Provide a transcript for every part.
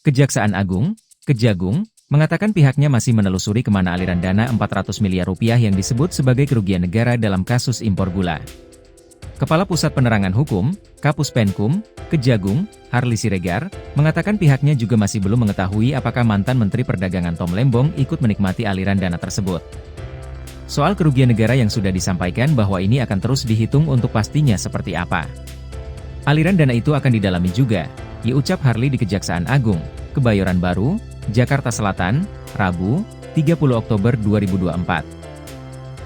Kejaksaan Agung, Kejagung, mengatakan pihaknya masih menelusuri kemana aliran dana 400 miliar rupiah yang disebut sebagai kerugian negara dalam kasus impor gula. Kepala Pusat Penerangan Hukum, Kapus Penkum, Kejagung, Harly Siregar, mengatakan pihaknya juga masih belum mengetahui apakah mantan Menteri Perdagangan Tom Lembong ikut menikmati aliran dana tersebut. Soal kerugian negara yang sudah disampaikan bahwa ini akan terus dihitung untuk pastinya seperti apa. Aliran dana itu akan didalami juga, diucap Harly di Kejaksaan Agung, Kebayoran Baru, Jakarta Selatan, Rabu, 30 Oktober 2024.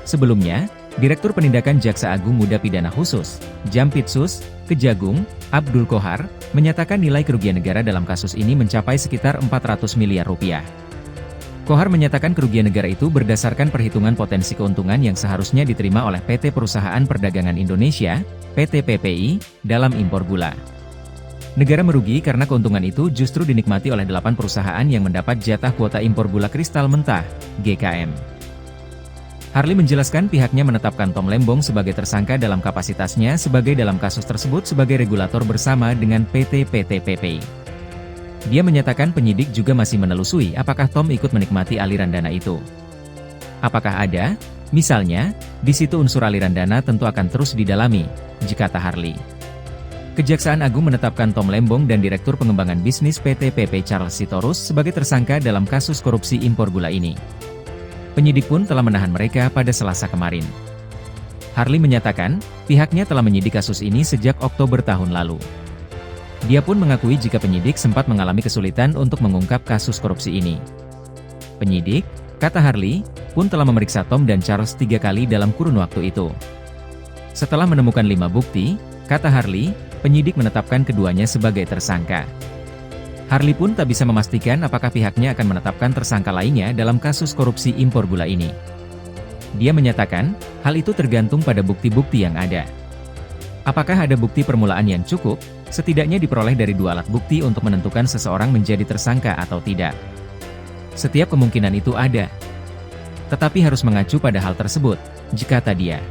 Sebelumnya, Direktur Penindakan Jaksa Agung Muda Pidana Khusus, Jampitsus, Kejagung, Abdul Kohar, menyatakan nilai kerugian negara dalam kasus ini mencapai sekitar 400 miliar rupiah. Kohar menyatakan kerugian negara itu berdasarkan perhitungan potensi keuntungan yang seharusnya diterima oleh PT Perusahaan Perdagangan Indonesia, PT PPI, dalam impor gula. Negara merugi karena keuntungan itu justru dinikmati oleh 8 perusahaan yang mendapat jatah kuota impor gula kristal mentah, GKM. Harly menjelaskan pihaknya menetapkan Tom Lembong sebagai tersangka dalam kapasitasnya sebagai dalam kasus tersebut sebagai regulator bersama dengan PT PPI. Dia menyatakan penyidik juga masih menelusuri apakah Tom ikut menikmati aliran dana itu. Apakah ada? Misalnya, di situ unsur aliran dana tentu akan terus didalami, kata Harly. Kejaksaan Agung menetapkan Tom Lembong dan Direktur Pengembangan Bisnis PT PP Charles Sitorus sebagai tersangka dalam kasus korupsi impor gula ini. Penyidik pun telah menahan mereka pada Selasa kemarin. Harly menyatakan, pihaknya telah menyidik kasus ini sejak Oktober tahun lalu. Dia pun mengakui jika penyidik sempat mengalami kesulitan untuk mengungkap kasus korupsi ini. Penyidik, kata Harly, pun telah memeriksa Tom dan Charles 3 kali dalam kurun waktu itu. Setelah menemukan 5 bukti, kata Harly, penyidik menetapkan keduanya sebagai tersangka. Harly pun tak bisa memastikan apakah pihaknya akan menetapkan tersangka lainnya dalam kasus korupsi impor gula ini. Dia menyatakan, hal itu tergantung pada bukti-bukti yang ada. Apakah ada bukti permulaan yang cukup? Setidaknya diperoleh dari 2 alat bukti untuk menentukan seseorang menjadi tersangka atau tidak. Setiap kemungkinan itu ada. Tetapi harus mengacu pada hal tersebut, kata dia.